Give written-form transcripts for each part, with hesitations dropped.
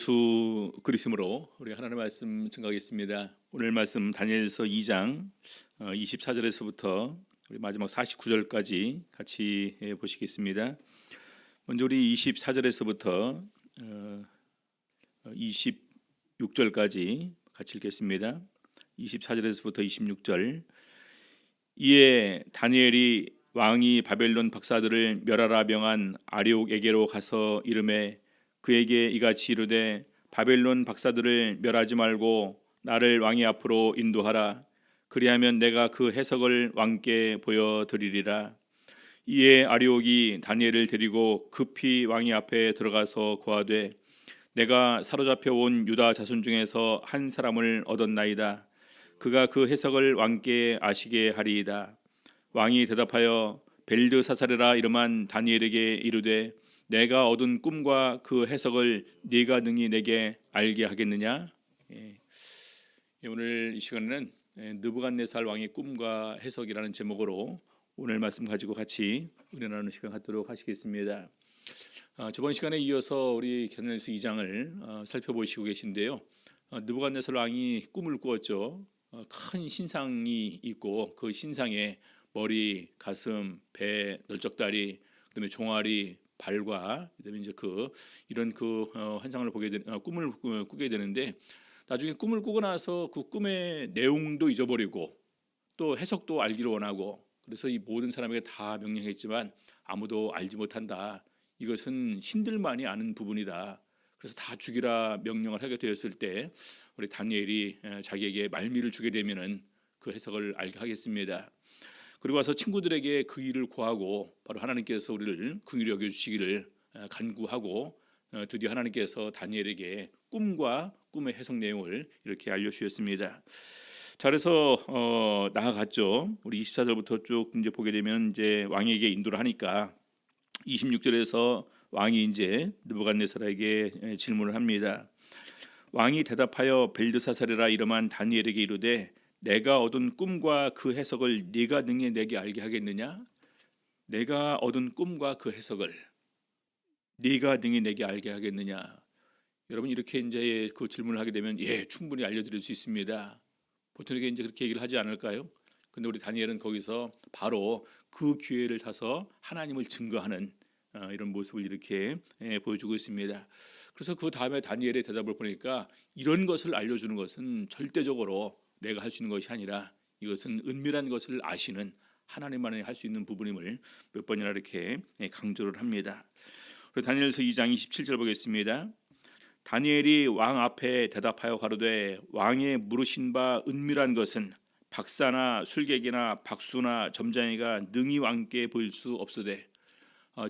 주 그리스도로 우리 하나님의 말씀 증거하겠습니다. 오늘 말씀 다니엘서 2장 24절에서부터 우리 마지막 49절까지 같이 보시겠습니다. 먼저 우리 24절에서부터 26절까지 같이 읽겠습니다. 24절에서부터 26절. 이에 다니엘이 왕이 바벨론 박사들을 멸하라 명한 아리옥에게로 가서 이르매 그에게 이같이 이르되 바벨론 박사들을 멸하지 말고 나를 왕의 앞으로 인도하라. 그리하면 내가 그 해석을 왕께 보여드리리라. 이에 아리옥이 다니엘을 데리고 급히 왕의 앞에 들어가서 고하되 내가 사로잡혀 온 유다 자손 중에서 한 사람을 얻었나이다. 그가 그 해석을 왕께 아시게 하리이다. 왕이 대답하여 벨드사사르라 이름한 다니엘에게 이르되 내가 얻은 꿈과 그 해석을 네가 능히 내게 알게 하겠느냐? 오늘 이 시간에는 느부갓네살 왕의 꿈과 해석이라는 제목으로 오늘 말씀 가지고 같이 은혜 나누는 시간 갖도록 하시겠습니다. 저번 시간에 이어서 우리 다니엘서 2장을 살펴보시고 계신데요. 느부갓네살 왕이 꿈을 꾸었죠. 큰 신상이 있고 그 신상에 머리, 가슴, 배, 널쩍다리, 그다음에 종아리, 발과 그다음에 이제 이런 환상을 보게 꿈을 꾸게 되는데 나중에 꿈을 꾸고 나서 그 꿈의 내용도 잊어버리고 또 해석도 알기를 원하고 그래서 이 모든 사람에게 다 명령했지만 아무도 알지 못한다. 이것은 신들만이 아는 부분이다. 그래서 다 죽이라 명령을 하게 되었을 때 우리 다니엘이 자기에게 말미를 주게 되면은 그 해석을 알게 하겠습니다. 그리고 와서 친구들에게 그 일을 고하고 바로 하나님께서 우리를 긍휼히 여겨주시기를 간구하고 드디어 하나님께서 다니엘에게 꿈과 꿈의 해석 내용을 이렇게 알려주셨습니다. 자, 그래서 나아갔죠. 우리 24절부터 쭉 이제 보게 되면 이제 왕에게 인도를 하니까 26절에서 왕이 이제 느부갓네살에게 질문을 합니다. 왕이 대답하여 벨드사살이라 이름한 다니엘에게 이르되 내가 얻은 꿈과 그 해석을 네가 능히 내게 알게 하겠느냐? 내가 얻은 꿈과 그 해석을 네가 능히 내게 알게 하겠느냐? 여러분 이렇게 이제 그 질문을 하게 되면 충분히 알려드릴 수 있습니다. 보통에게 이제 그렇게 얘기를 하지 않을까요? 근데 우리 다니엘은 거기서 바로 그 기회를 타서 하나님을 증거하는 이런 모습을 이렇게 보여주고 있습니다. 그래서 그 다음에 다니엘의 대답을 보니까 이런 것을 알려주는 것은 절대적으로 내가 할 수 있는 것이 아니라 이것은 은밀한 것을 아시는 하나님만이 할 수 있는 부분임을 몇 번이나 이렇게 강조를 합니다. 그리고 다니엘서 2장 27절 보겠습니다. 다니엘이 왕 앞에 대답하여 가로되 왕의 물으신 바 은밀한 것은 박사나 술객이나 박수나 점장이가 능히 왕께 보일 수 없으되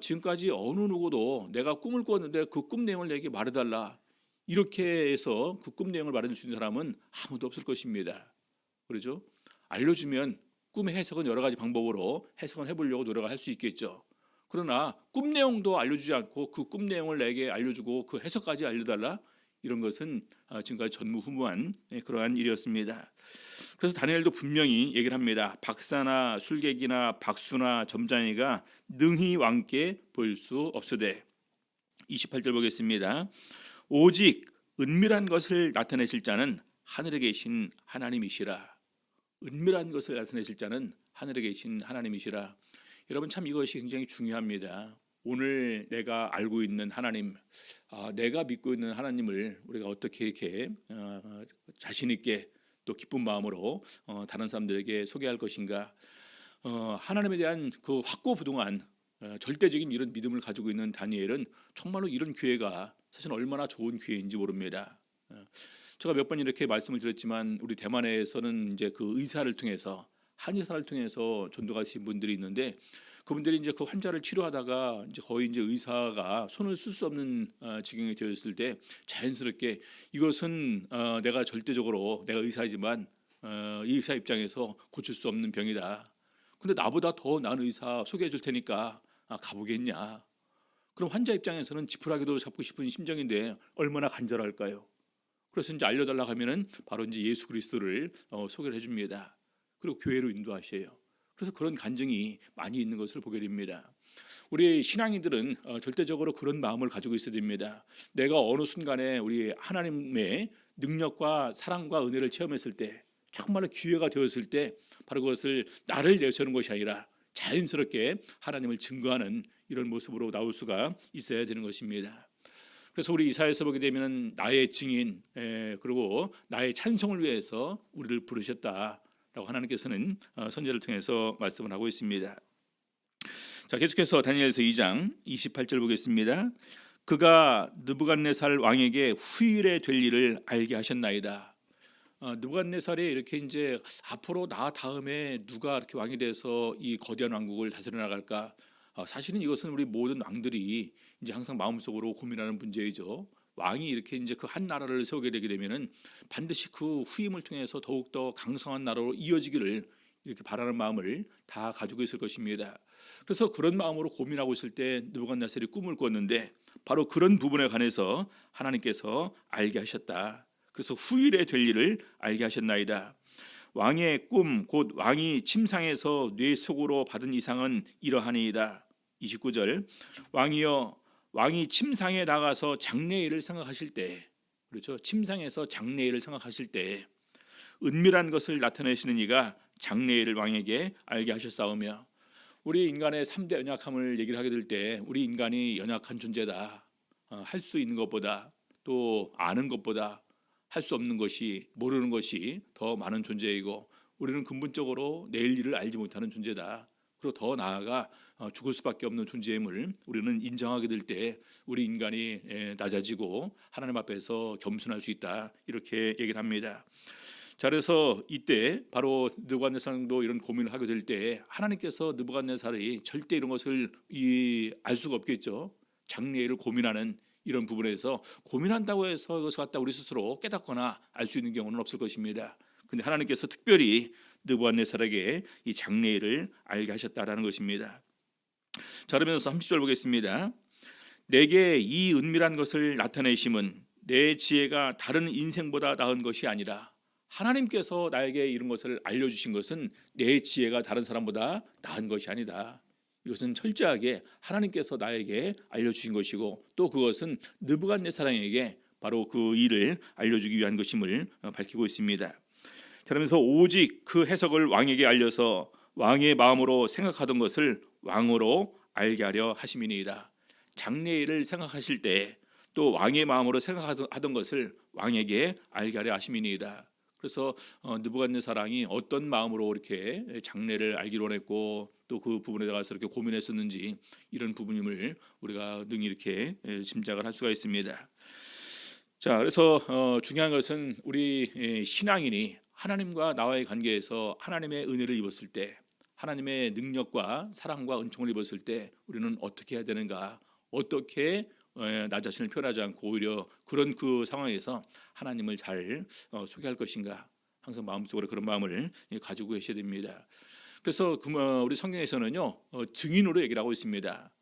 지금까지 어느 누구도 내가 꿈을 꾸었는데 그 꿈 내용을 내게 말해달라 이렇게 해서 그 꿈 내용을 말해줄 수 있는 사람은 아무도 없을 것입니다. 그렇죠? 알려주면 꿈의 해석은 여러 가지 방법으로 해석을 해보려고 노력을 할 수 있겠죠. 그러나 꿈 내용도 알려주지 않고 그 꿈 내용을 내게 알려주고 그 해석까지 알려달라 이런 것은 지금까지 전무후무한 그러한 일이었습니다. 그래서 다니엘도 분명히 얘기를 합니다. 박사나 술객이나 박수나 점장이가 능히 왕께 보일 수 없으되 28절 보겠습니다. 오직 은밀한 것을 나타내실 자는 하늘에 계신 하나님이시라. 은밀한 것을 나타내실 자는 하늘에 계신 하나님이시라. 여러분 참 이것이 굉장히 중요합니다. 오늘 내가 알고 있는 하나님, 내가 믿고 있는 하나님을 우리가 어떻게 이렇게 자신 있게 또 기쁜 마음으로 다른 사람들에게 소개할 것인가. 하나님에 대한 그 확고부동한 절대적인 이런 믿음을 가지고 있는 다니엘은 정말로 이런 기회가 사실 얼마나 좋은 기회인지 모릅니다. 제가 몇 번 이렇게 말씀을 드렸지만 우리 대만에서는 이제 그 의사를 통해서 한의사를 통해서 전도하신 분들이 있는데 그분들이 이제 그 환자를 치료하다가 이제 거의 이제 의사가 손을 쓸 수 없는 지경이 되었을 때 자연스럽게 이것은 내가 절대적으로 내가 의사이지만 이 의사 입장에서 고칠 수 없는 병이다. 근데 나보다 더 나은 의사 소개해 줄 테니까 가보겠냐. 그럼 환자 입장에서는 지푸라기도 잡고 싶은 심정인데 얼마나 간절할까요? 그래서 이제 알려달라고 하면은 바로 이제 예수 그리스도를 소개를 해줍니다. 그리고 교회로 인도하셔요. 그래서 그런 간증이 많이 있는 것을 보게 됩니다. 우리 신앙인들은 절대적으로 그런 마음을 가지고 있어야 됩니다. 내가 어느 순간에 우리 하나님의 능력과 사랑과 은혜를 체험했을 때, 정말로 기회가 되었을 때 바로 그것을 나를 내세우는 것이 아니라 자연스럽게 하나님을 증거하는 이런 모습으로 나올 수가 있어야 되는 것입니다. 그래서 우리 이사야서 보게 되면 나의 증인, 그리고 나의 찬송을 위해서 우리를 부르셨다라고 하나님께서는 선지자를 통해서 말씀을 하고 있습니다. 자, 계속해서 다니엘서 2장 28절 보겠습니다. 그가 느부갓네살 왕에게 후일에 될 일을 알게 하셨나이다. 느부갓네살이 이렇게 이제 앞으로 나 다음에 누가 이렇게 왕이 돼서 이 거대한 왕국을 다스려 나갈까? 사실은 이것은 우리 모든 왕들이 이제 항상 마음속으로 고민하는 문제이죠. 왕이 이렇게 이제 그 한 나라를 세우게 되게 되면은 반드시 그 후임을 통해서 더욱 더 강성한 나라로 이어지기를 이렇게 바라는 마음을 다 가지고 있을 것입니다. 그래서 그런 마음으로 고민하고 있을 때 느부갓네살이 꿈을 꿨는데 바로 그런 부분에 관해서 하나님께서 알게 하셨다. 그래서 후일에 될 일을 알게 하셨나이다. 왕의 꿈 곧 왕이 침상에서 뇌 속으로 받은 이상은 이러하니이다. 29절 왕이여 왕이 침상에 나가서 장래일을 생각하실 때, 그렇죠, 침상에서 장래일을 생각하실 때 은밀한 것을 나타내시는 이가 장래일을 왕에게 알게 하셨사오며. 우리 인간의 3대 연약함을 얘기를 하게 될 때 우리 인간이 연약한 존재다. 할 수 있는 것보다 또 아는 것보다 할 수 없는 것이, 모르는 것이 더 많은 존재이고 우리는 근본적으로 내일 일을 알지 못하는 존재다. 그리고 더 나아가 죽을 수밖에 없는 존재임을 우리는 인정하게 될 때 우리 인간이 낮아지고 하나님 앞에서 겸손할 수 있다. 이렇게 얘기를 합니다. 자, 그래서 이때 바로 느부갓네살도 이런 고민을 하게 될 때 하나님께서 느부갓네살이 절대 이런 것을 알 수가 없겠죠. 장래일을 고민하는 이런 부분에서 고민한다고 해서 이것을 갖다 우리 스스로 깨닫거나 알 수 있는 경우는 없을 것입니다. 근데 하나님께서 특별히 느부갓네살에게 이 장래일을 알게 하셨다라는 것입니다. 자, 그러면서 30절 보겠습니다. 내게 이 은밀한 것을 나타내심은 내 지혜가 다른 인생보다 나은 것이 아니라, 하나님께서 나에게 이런 것을 알려주신 것은 내 지혜가 다른 사람보다 나은 것이 아니다. 이것은 철저하게 하나님께서 나에게 알려주신 것이고 또 그것은 느부갓네살에게 바로 그 일을 알려주기 위한 것임을 밝히고 있습니다. 그러면서 오직 그 해석을 왕에게 알려서 왕의 마음으로 생각하던 것을 왕으로 알게 하려 하심이니이다. 장래일을 생각하실 때 또 왕의 마음으로 생각하던 것을 왕에게 알게 하려 하심이니이다. 그래서 느부갓네살 왕이 어떤 마음으로 이렇게 장래를 알기로 원했고 또 그 부분에 대해서 이렇게 고민했었는지 이런 부분임을 우리가 능히 이렇게 짐작을 할 수가 있습니다. 자, 그래서 중요한 것은 우리 신앙인이 하나님과 나와의 관계에서 하나님의 은혜를 입었을 때, 하나님의 능력과 사랑과 은총을 입었을 때 우리는 어떻게 해야 되는가, 어떻게 나 자신을 표현하지 않고 오히려 그런 그 상황에서 하나님을 잘 소개할 것인가, 항상 마음속으로 그런 마음을 가지고 계셔야 됩니다. 그래서 우리 성경에서는요 증인으로 얘기를 하고 있습니다.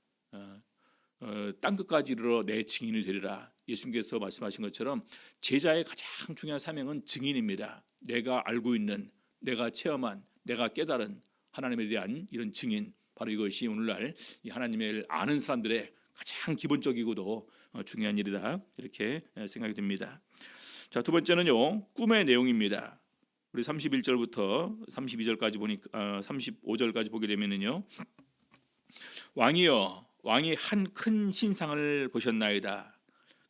땅끝까지 이르러 내 증인이 되리라. 예수님께서 말씀하신 것처럼 제자의 가장 중요한 사명은 증인입니다. 내가 알고 있는, 내가 체험한, 내가 깨달은 하나님에 대한 이런 증인, 바로 이것이 오늘날 이 하나님을 아는 사람들의 가장 기본적이고도 중요한 일이다, 이렇게 생각이 됩니다. 자, 두 번째는요 꿈의 내용입니다. 우리 31절부터 32절까지 보니까 35절까지 보게 되면은요, 왕이여 왕이 한 큰 신상을 보셨나이다.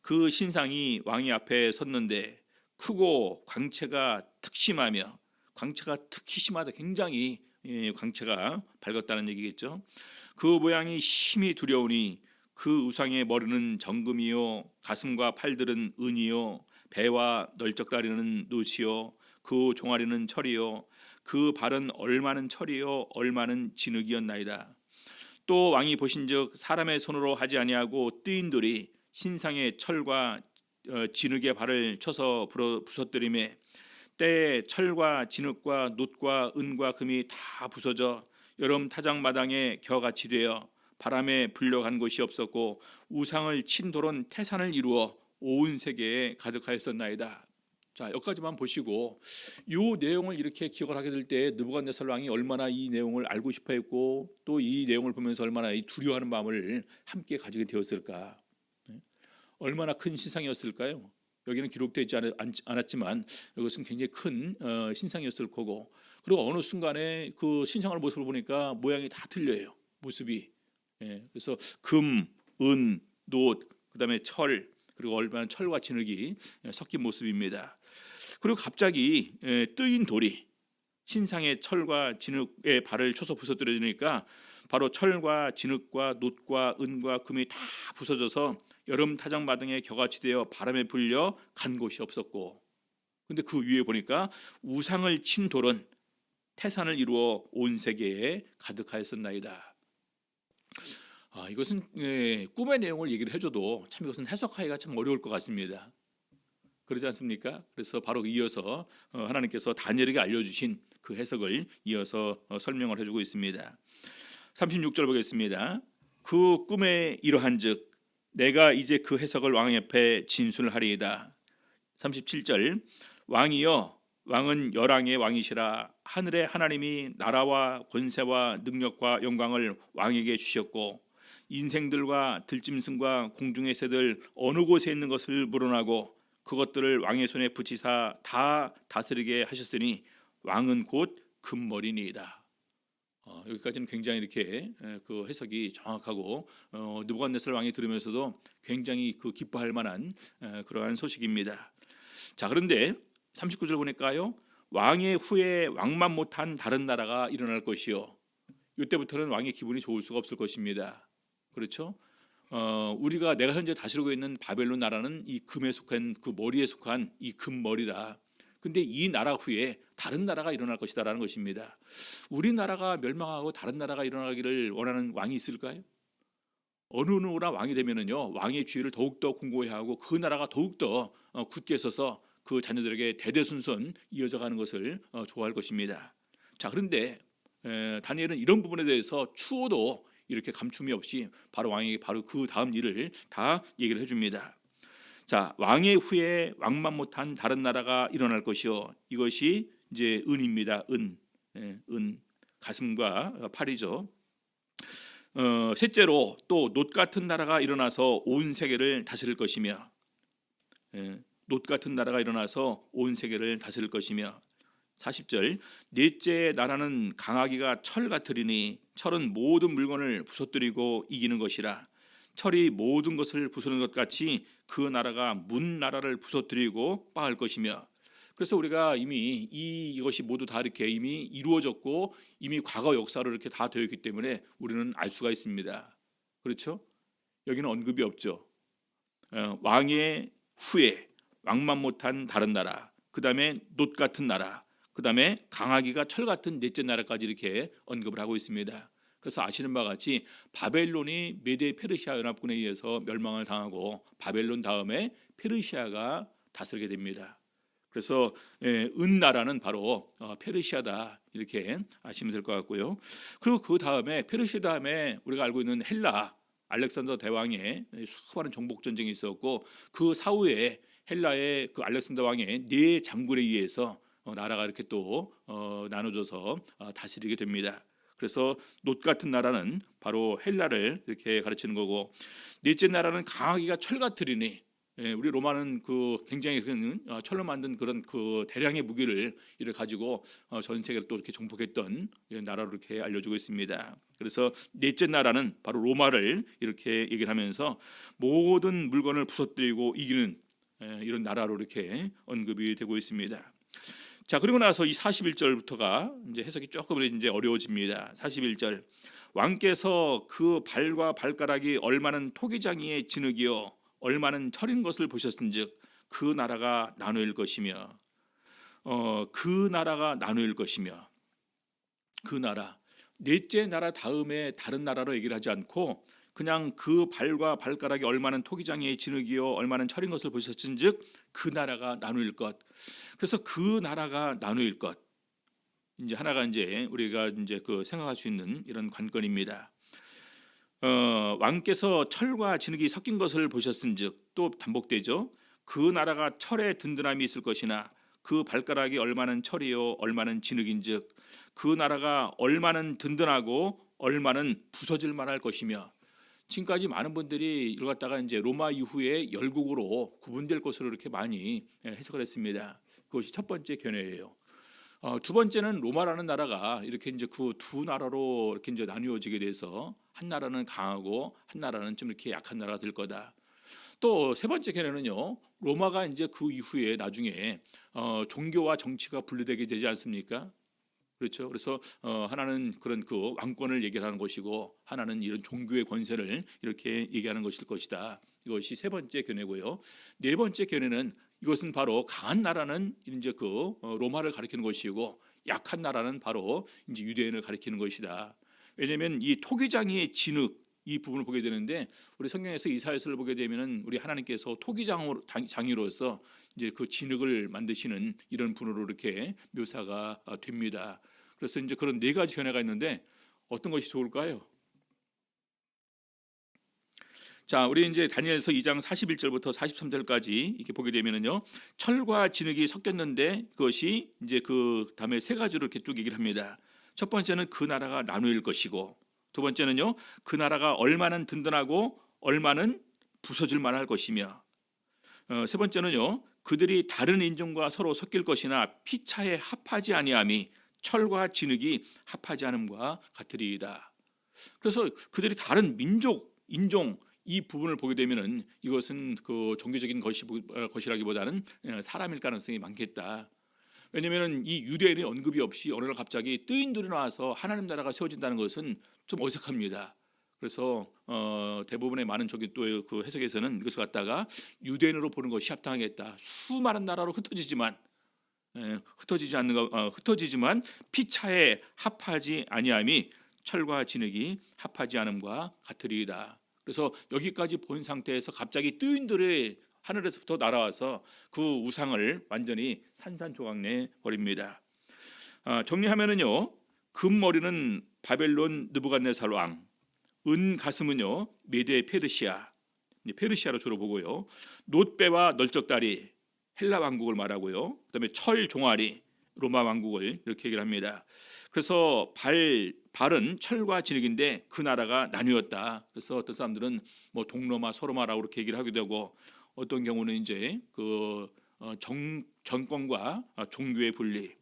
그 신상이 왕이 앞에 섰는데 크고 광채가 특심하며, 광채가 특히 심하다, 굉장히 광채가 밝았다는 얘기겠죠. 그 모양이 심히 두려우니 그 우상의 머리는 정금이요 가슴과 팔들은 은이요 배와 널쩍다리는 노시요 그 종아리는 철이요 그 발은 얼마는 철이요 얼마는 진흙이었나이다. 또 왕이 보신즉 사람의 손으로 하지 아니하고 뜨인 돌이 신상의 철과 진흙의 발을 쳐서 부서뜨리매 때에 철과 진흙과 놋과 은과 금이 다 부서져 여름 타작마당에 겨같이 되어 바람에 불려간 곳이 없었고 우상을 친 돌은 태산을 이루어 온 세계에 가득하였었나이다. 자, 여기까지만 보시고 이 내용을 이렇게 기억을 하게 될 때 느부갓네살 왕이 얼마나 이 내용을 알고 싶어했고 또 이 내용을 보면서 얼마나 이 두려워하는 마음을 함께 가지게 되었을까? 네? 얼마나 큰 신상이었을까요? 여기는 기록되지 않았지만 이것은 굉장히 큰 신상이었을 거고, 그리고 어느 순간에 그 신상을 모습을 보니까 모양이 다 틀려요. 모습이. 예, 그래서 금, 은, 놋, 그다음에 철, 그리고 얼마나 철과 진흙이 섞인 모습입니다. 그리고 갑자기 뜨인 돌이 신상의 철과 진흙의 발을 쳐서 부서뜨려지니까 바로 철과 진흙과 놋과 은과 금이 다 부서져서 여름 타작마당에 겨같이 되어 바람에 불려 간 곳이 없었고, 근데 그 위에 보니까 우상을 친 돌은 태산을 이루어 온 세계에 가득하였었나이다. 이것은 꿈의 내용을 얘기를 해줘도 참 이것은 해석하기가 참 어려울 것 같습니다. 그러지 않습니까? 그래서 바로 이어서 하나님께서 다니엘에게 알려주신 그 해석을 이어서 설명을 해주고 있습니다. 36절 보겠습니다. 그 꿈에 이러한즉 내가 이제 그 해석을 왕 앞에 진술을 하리이다. 37절 왕이여 왕은 열왕의 왕이시라. 하늘의 하나님이 나라와 권세와 능력과 영광을 왕에게 주셨고 인생들과 들짐승과 공중의 새들 어느 곳에 있는 것을 물어나고 그것들을 왕의 손에 붙이사 다 다스리게 하셨으니 왕은 곧 금머리니이다. 여기까지는 굉장히 이렇게 그 해석이 정확하고 느부갓네살 왕이 들으면서도 굉장히 그 기뻐할 만한 그러한 소식입니다. 자, 그런데 39절 보니까요, 왕의 후에 왕만 못한 다른 나라가 일어날 것이요. 이때부터는 왕의 기분이 좋을 수가 없을 것입니다. 그렇죠? 우리가 내가 현재 다스리고 있는 바벨론 나라는 이 금에 속한 그 머리에 속한 이 금머리다. 근데 이 나라 후에 다른 나라가 일어날 것이다라는 것입니다. 우리나라가 멸망하고 다른 나라가 일어나기를 원하는 왕이 있을까요? 어느 누구나 왕이 되면은요, 왕의 지위를 더욱더 공고히 하고 그 나라가 더욱더 굳게 서서 그 자녀들에게 대대손손 이어져가는 것을 좋아할 것입니다. 자, 그런데 다니엘은 이런 부분에 대해서 추호도 이렇게 감춤이 없이 바로 왕에게 바로 그 다음 일을 다 얘기를 해줍니다. 자, 왕의 후에 왕만 못한 다른 나라가 일어날 것이요. 이것이 이제 은입니다. 은 가슴과 팔이죠. 셋째로 또 놋 같은 나라가 일어나서 온 세계를 다스릴 것이며, 놋 같은 나라가 일어나서 온 세계를 다스릴 것이며, 40절 넷째 나라는 강하기가 철 같으리니 철은 모든 물건을 부서뜨리고 이기는 것이라. 철이 모든 것을 부수는 것 같이 그 나라가 문 나라를 부서뜨리고 빠할 것이며. 그래서 우리가 이미 이것이 모두 다 이렇게 이미 이루어졌고 이미 과거 역사로 이렇게 다 되어 있기 때문에 우리는 알 수가 있습니다. 그렇죠? 여기는 언급이 없죠. 왕의 후에 왕만 못한 다른 나라, 그 다음에 놋 같은 나라, 그 다음에 강하기가 철 같은 넷째 나라까지 이렇게 언급을 하고 있습니다. 그래서 아시는 바와 같이 바벨론이 메데 페르시아 연합군에 의해서 멸망을 당하고 바벨론 다음에 페르시아가 다스리게 됩니다. 그래서 은나라는 바로 페르시아다 이렇게 아시면 될 것 같고요. 그리고 그 다음에 페르시아 다음에 우리가 알고 있는 헬라 알렉산더 대왕의 수많은 정복 전쟁이 있었고 그 사후에 헬라의 그 알렉산더 왕의 네 장군에 의해서 나라가 이렇게 또 나눠져서 다스리게 됩니다. 그래서 놋 같은 나라는 바로 헬라를 이렇게 가르치는 거고, 넷째 나라는 강하기가 철 같으리니, 우리 로마는 그 굉장히 철로 만든 그런 그 대량의 무기를 이를 가지고 전 세계를 또 이렇게 정복했던 나라로 이렇게 알려지고 있습니다. 그래서 넷째 나라는 바로 로마를 이렇게 얘기를 하면서 모든 물건을 부서뜨리고 이기는 이런 나라로 이렇게 언급이 되고 있습니다. 자, 그리고 나서 이 41절부터가 이제 해석이 조금 이제 어려워집니다. 41절 왕께서 그 발과 발가락이 얼마는 토기장이의 진흙이요 얼마는 철인 것을 보셨은즉 그 나라가 나누일 것이며, 그 나라가 나누일 것이며, 그 나라 넷째 나라 다음에 다른 나라로 얘기를 하지 않고 그냥 그 발과 발가락이 얼마는 토기장이의 진흙이요 얼마는 철인 것을 보셨은즉 그 나라가 나누일 것. 그래서 그 나라가 나누일 것, 이제 하나가 이제 우리가 이제 그 생각할 수 있는 이런 관건입니다. 왕께서 철과 진흙이 섞인 것을 보셨은즉 또 반복되죠. 그 나라가 철의 든든함이 있을 것이나 그 발가락이 얼마는 철이요 얼마는 진흙인즉 그 나라가 얼마는 든든하고 얼마는 부서질 만할 것이며. 지금까지 많은 분들이 이걸 갖다가 이제 로마 이후에 열국으로 구분될 것으로 이렇게 많이 해석을 했습니다. 그것이 첫 번째 견해예요. 두 번째는 로마라는 나라가 이렇게 이제 그 두 나라로 이렇게 이제 나뉘어지게 돼서 한 나라는 강하고 한 나라는 좀 이렇게 약한 나라가 될 거다. 또 세 번째 견해는요, 로마가 이제 그 이후에 나중에 종교와 정치가 분리되게 되지 않습니까? 그렇죠. 그래서 하나는 그런 그 왕권을 얘기하는 것이고 하나는 이런 종교의 권세를 이렇게 얘기하는 것일 것이다. 이것이 세 번째 견해고요. 네 번째 견해는 이것은 바로 강한 나라는 이제 그 로마를 가리키는 것이고 약한 나라는 바로 이제 유대인을 가리키는 것이다. 왜냐하면 이 토기장이의 진흙 이 부분을 보게 되는데 우리 성경에서 이사야서를 보게 되면은 우리 하나님께서 토기장으로서 이제 그 진흙을 만드시는 이런 분으로 이렇게 묘사가 됩니다. 그래서 이제 그런 네 가지 견해가 있는데 어떤 것이 좋을까요? 자, 우리 이제 다니엘서 2장 41절부터 43절까지 이렇게 보게 되면은요, 철과 진흙이 섞였는데 그것이 이제 그 다음에 세 가지로 이렇게 쭉 얘기를 합니다. 첫 번째는 그 나라가 나누일 것이고, 두 번째는요, 그 나라가 얼마는 든든하고 얼마는 부서질 만할 것이며, 세 번째는요, 그들이 다른 인종과 서로 섞일 것이나 피차에 합하지 아니함이 철과 진흙이 합하지 않음과 같으리이다. 그래서 그들이 다른 민족, 인종 이 부분을 보게 되면은 이것은 그 종교적인 것이라기보다는 사람일 가능성이 많겠다. 왜냐하면 이 유대인의 언급이 없이 어느 날 갑자기 뜨인들이 나와서 하나님 나라가 세워진다는 것은 좀 어색합니다. 그래서 대부분의 많은 종교의 그 해석에서는 이것을 갖다가 유대인으로 보는 것이 합당하겠다. 수많은 나라로 흩어지지만 흩어지지만 피차에 합하지 아니함이 철과 진흙이 합하지 않음과 같으리이다. 그래서 여기까지 본 상태에서 갑자기 뜨인들이 하늘에서부터 날아와서 그 우상을 완전히 산산조각내 버립니다. 정리하면은요, 금머리는 바벨론 느부갓네살 왕, 은 가슴은요 메데 페르시아로 주로 보고요, 놋배와 널쩍다리 헬라 왕국을 말하고요, 그다음에 철 종아리 로마 왕국을 이렇게 얘기를 합니다. 그래서 발은 철과 진흙인데 그 나라가 나뉘었다. 그래서 어떤 사람들은 뭐 동로마, 서로마라고 이렇게 얘기를 하기도 하고, 어떤 경우는 이제 그 정권과 종교의 분리,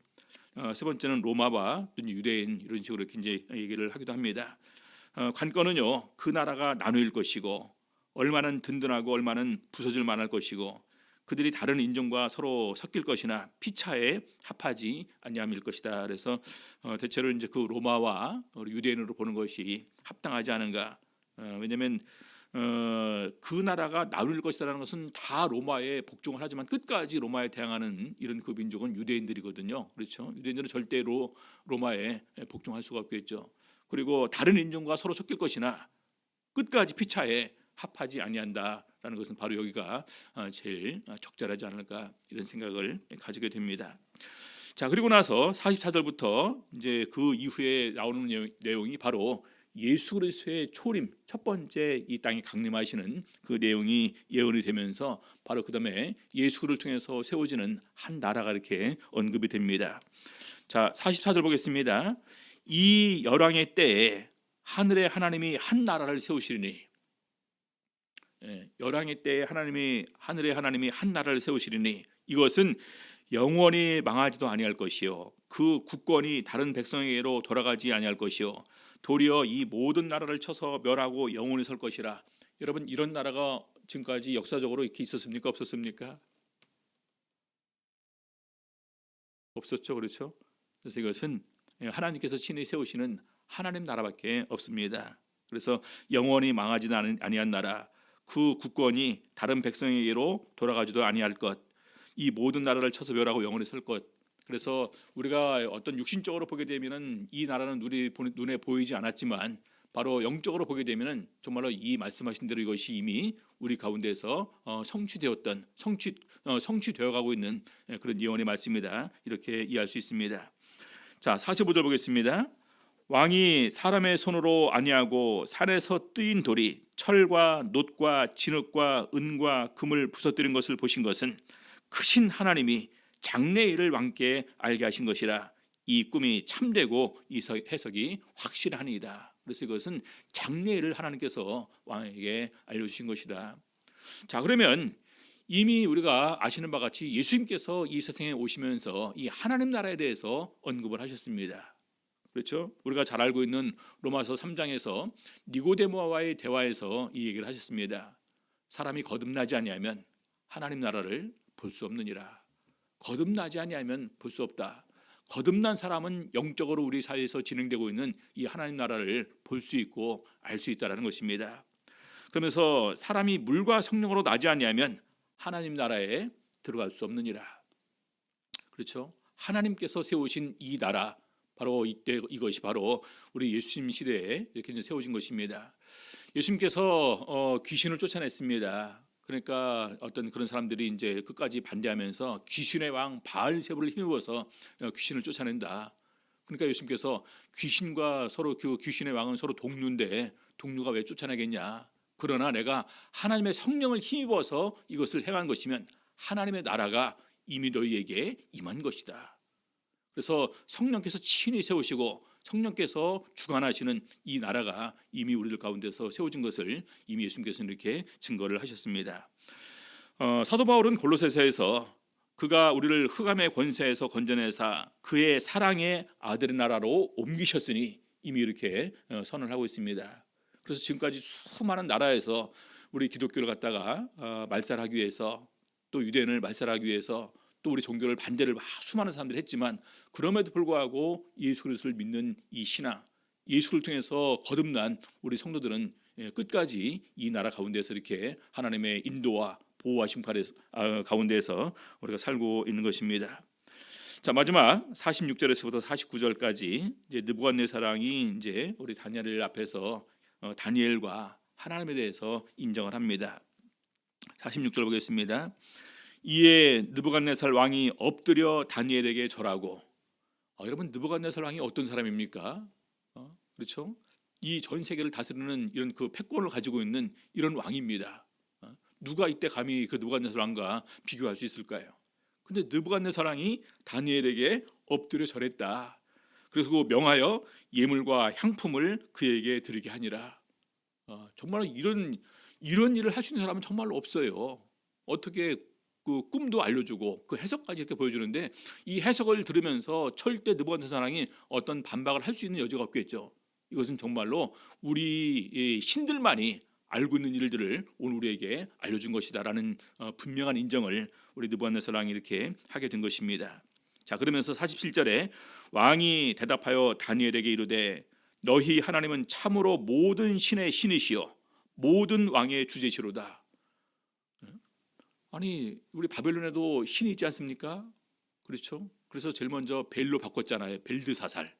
세 번째는 로마와 유대인 이런 식으로 이렇게 이제 얘기를 하기도 합니다. 관건은요, 그 나라가 나누일 것이고 얼마는 든든하고 얼마는 부서질 만할 것이고 그들이 다른 인종과 서로 섞일 것이나 피차에 합하지 아니함일 것이다. 그래서 대체로 이제 그 로마와 유대인으로 보는 것이 합당하지 않은가. 왜냐하면 그 나라가 나눌 것이라는 것은 다 로마에 복종을 하지만 끝까지 로마에 대항하는 이런 그 민족은 유대인들이거든요. 그렇죠? 유대인들은 절대로 로마에 복종할 수가 없겠죠. 그리고 다른 인종과 서로 섞일 것이나 끝까지 피차에 합하지 아니한다라는 것은 바로 여기가 제일 적절하지 않을까 이런 생각을 가지게 됩니다. 자, 그리고 나서 44절부터 이제 그 이후에 나오는 내용이 바로 예수 그리스도의 초림, 첫 번째 이 땅에 강림하시는 그 내용이 예언이 되면서 바로 그다음에 예수를 통해서 세워지는 한 나라가 이렇게 언급이 됩니다. 자, 44절 보겠습니다. 이 열왕의 때에 하늘의 하나님이 한 나라를 세우시리니, 열왕의 때에 하늘의 하나님이 한 나라를 세우시리니 이것은 영원히 망하지도 아니할 것이요 그 국권이 다른 백성에게로 돌아가지 아니할 것이요 도리어 이 모든 나라를 쳐서 멸하고 영원히 설 것이라. 여러분, 이런 나라가 지금까지 역사적으로 이렇게 있었습니까? 없었습니까? 없었죠. 그렇죠? 그래서 이것은 하나님께서 친히 세우시는 하나님 나라밖에 없습니다. 그래서 영원히 망하지는 아니한 나라, 그 국권이 다른 백성에게로 돌아가지도 아니할 것, 이 모든 나라를 쳐서 멸하고 영원히 설 것. 그래서 우리가 어떤 육신적으로 보게 되면은 이 나라는 눈에 보이지 않았지만 바로 영적으로 보게 되면은 정말로 이 말씀하신 대로 이것이 이미 우리 가운데서 성취되어 가고 있는 그런 예언의 말씀이다. 이렇게 이해할 수 있습니다. 자, 45절 보겠습니다. 왕이 사람의 손으로 아니하고 산에서 뜨인 돌이 철과 놋과 진흙과 은과 금을 부서뜨린 것을 보신 것은 크신 하나님이 장래일을 왕께 알게 하신 것이라. 이 꿈이 참되고 이 해석이 확실하니이다. 그래서 이것은 장래일을 하나님께서 왕에게 알려주신 것이다. 자, 그러면 이미 우리가 아시는 바와 같이 예수님께서 이 세상에 오시면서 이 하나님 나라에 대해서 언급을 하셨습니다. 그렇죠? 우리가 잘 알고 있는 로마서 3장에서 니고데모와의 대화에서 이 얘기를 하셨습니다. 사람이 거듭나지 아니하면 하나님 나라를 볼 수 없느니라. 거듭나지 아니하면 볼 수 없다. 거듭난 사람은 영적으로 우리 사이에서 진행되고 있는 이 하나님 나라를 볼 수 있고 알 수 있다라는 것입니다. 그러면서 사람이 물과 성령으로 나지 아니하면 하나님 나라에 들어갈 수 없느니라. 그렇죠? 하나님께서 세우신 이 나라, 바로 이때 이것이 바로 우리 예수님 시대에 이렇게 이제 세워진 것입니다. 예수님께서 귀신을 쫓아냈습니다. 그러니까 어떤 그런 사람들이 이제 끝까지 반대하면서 귀신의 왕 바알세불을 힘입어서 귀신을 쫓아낸다. 그러니까 예수님께서 귀신과 서로 그 귀신의 왕은 서로 동료인데 동료가 왜 쫓아내겠냐? 그러나 내가 하나님의 성령을 힘입어서 이것을 행한 것이면 하나님의 나라가 이미 너희에게 임한 것이다. 그래서 성령께서 친히 세우시고 성령께서 주관하시는 이 나라가 이미 우리들 가운데서 세워진 것을 이미 예수님께서는 이렇게 증거를 하셨습니다. 사도 바울은 골로새서에서 그가 우리를 흑암의 권세에서 건져내사 그의 사랑의 아들의 나라로 옮기셨으니 이미 이렇게 선언을 하고 있습니다. 그래서 지금까지 수많은 나라에서 우리 기독교를 갖다가 말살하기 위해서, 또 유대인을 말살하기 위해서, 또 우리 종교를 반대를 수많은 사람들이 했지만 그럼에도 불구하고 예수 그리스도를 믿는 이 신앙, 예수를 통해서 거듭난 우리 성도들은 끝까지 이 나라 가운데서 이렇게 하나님의 인도와 보호하심 가운데서 우리가 살고 있는 것입니다. 자, 마지막 46절에서부터 49절까지 이제 느부갓네살왕이 이제 우리 다니엘 앞에서 다니엘과 하나님에 대해서 인정을 합니다. 46절 보겠습니다. 이에 느부갓네살 왕이 엎드려 다니엘에게 절하고, 여러분 느부갓네살 왕이 어떤 사람입니까? 그렇죠? 이 전 세계를 다스리는 이런 그 패권을 가지고 있는 이런 왕입니다. 누가 이때 감히 그 느부갓네살 왕과 비교할 수 있을까요? 근데 느부갓네살 왕이 다니엘에게 엎드려 절했다. 그래서 그 명하여 예물과 향품을 그에게 드리게 하니라. 정말 이런 일을 할 수 있는 사람은 정말로 없어요. 어떻게 그 꿈도 알려주고 그 해석까지 이렇게 보여주는데 이 해석을 들으면서 절대 느부갓네살 왕이 어떤 반박을 할 수 있는 여지가 없겠죠. 이것은 정말로 우리 신들만이 알고 있는 일들을 오늘 우리에게 알려준 것이다라는 분명한 인정을 우리 느부갓네살 왕이 이렇게 하게 된 것입니다. 자, 그러면서 47절에 왕이 대답하여 다니엘에게 이르되 너희 하나님은 참으로 모든 신의 신이시요 모든 왕의 주제시로다. 아니 우리 바벨론에도 신이 있지 않습니까? 그렇죠? 그래서 제일 먼저 벨로 바꿨잖아요. 벨드사살.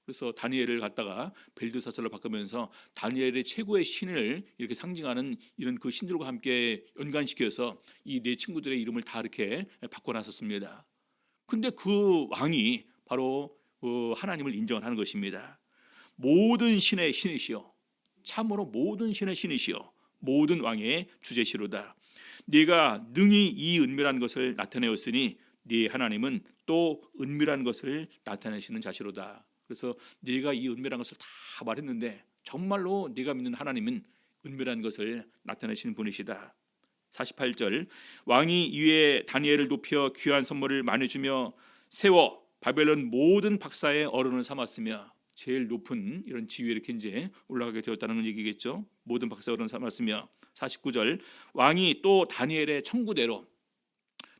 그래서 다니엘을 갖다가 벨드사살로 바꾸면서 다니엘의 최고의 신을 이렇게 상징하는 이런 그 신들과 함께 연관시켜서 이 네 친구들의 이름을 다 이렇게 바꿔놨었습니다. 근데 그 왕이 바로 하나님을 인정을 하는 것입니다. 모든 신의 신이시여 참으로 모든 신의 신이시여 모든 왕의 주제시로다. 네가 능히 이 은밀한 것을 나타내었으니 네 하나님은 또 은밀한 것을 나타내시는 자시로다. 그래서 네가 이 은밀한 것을 다 말했는데 정말로 네가 믿는 하나님은 은밀한 것을 나타내시는 분이시다. 48절 왕이 이에 다니엘을 높여 귀한 선물을 많이 주며 세워 바벨론 모든 박사의 어른을 삼았으며, 제일 높은 이런 지위에 이렇게 이제 올라가게 되었다는 얘기겠죠. 모든 박사의 어른을 삼았으며, 49절 왕이 또 다니엘의 청구대로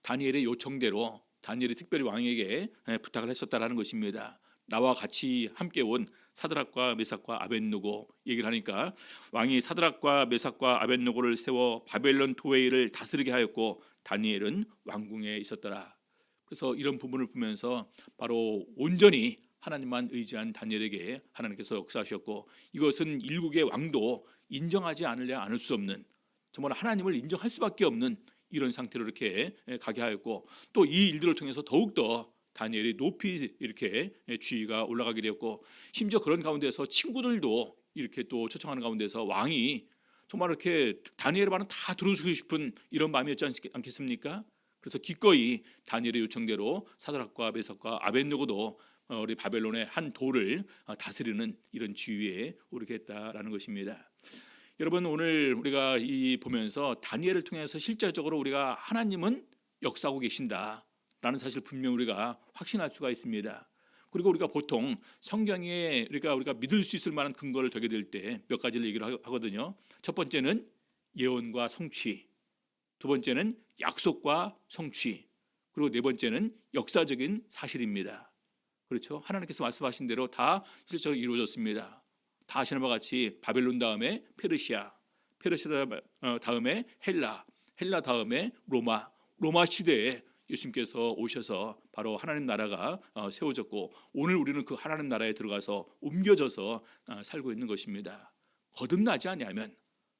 다니엘의 요청대로 다니엘이 특별히 왕에게 부탁을 했었다라는 것입니다. 나와 같이 함께 온 사드락과 메삭과 아벳느고 얘기를 하니까 왕이 사드락과 메삭과 아벳느고를 세워 바벨론 도웨이를 다스리게 하였고 다니엘은 왕궁에 있었더라. 그래서 이런 부분을 보면서 바로 온전히 하나님만 의지한 다니엘에게 하나님께서 역사하셨고, 이것은 일국의 왕도 인정하지 않을 수 없는, 정말 하나님을 인정할 수밖에 없는 이런 상태로 이렇게 가게 하였고, 또 이 일들을 통해서 더욱더 다니엘이 높이 이렇게 지위가 올라가게 되었고, 심지어 그런 가운데서 친구들도 이렇게 또 초청하는 가운데서 왕이 정말 이렇게 다니엘의 말은 다 들어주고 싶은 이런 마음이었지 않겠습니까? 그래서 기꺼이 다니엘의 요청대로 사드락과 메삭과 아벳느고도 우리 바벨론의 한 도를 다스리는 이런 지위에 오르게 했다라는 것입니다. 여러분, 오늘 우리가 이 보면서 다니엘을 통해서 실제적으로 우리가 하나님은 역사하고 계신다라는 사실 분명 우리가 확신할 수가 있습니다. 그리고 우리가 보통 성경에 우리가 믿을 수 있을 만한 근거를 되게 될 때 몇 가지를 얘기를 하거든요. 첫 번째는 예언과 성취, 두 번째는 약속과 성취, 그리고 네 번째는 역사적인 사실입니다. 그렇죠? 하나님께서 말씀하신 대로 다 실제로 이루어졌습니다. 다 아시는 바와 같이 바벨론 다음에 페르시아, 페르시아 다음에 헬라, 헬라 다음에 로마, 로마 시대에 예수님께서 오셔서 바로 하나님 나라가 세워졌고, 오늘 우리는 그 하나님 나라에 들어가서 옮겨져서 살고 있는 것입니다. 거듭나지 아니하면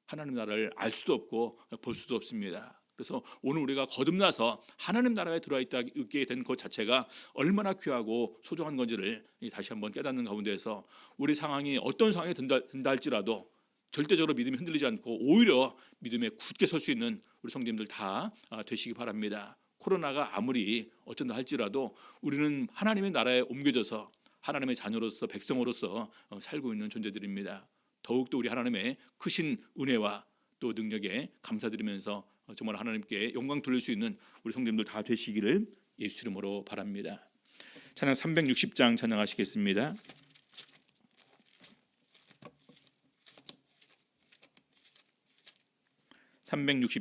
하나님 나라를 알 수도 없고 볼 수도 없습니다. 그래서 오늘 우리가 거듭나서 하나님 나라에 들어와 있게 된 것 자체가 얼마나 귀하고 소중한 건지를 다시 한번 깨닫는 가운데서 우리 상황이 어떤 상황이 든다 할지라도 절대적으로 믿음이 흔들리지 않고 오히려 믿음에 굳게 설 수 있는 우리 성도님들 다 되시기 바랍니다. 코로나가 아무리 어쩐다 할지라도 우리는 하나님의 나라에 옮겨져서 하나님의 자녀로서 백성으로서 살고 있는 존재들입니다. 더욱더 우리 하나님의 크신 은혜와 또 능력에 감사드리면서 정말 하나님께 영광 돌릴 수 있는 우리 성도님들 다 되시기를 예수 이름으로 바랍니다. 찬양 360장 찬양하시겠습니다. 360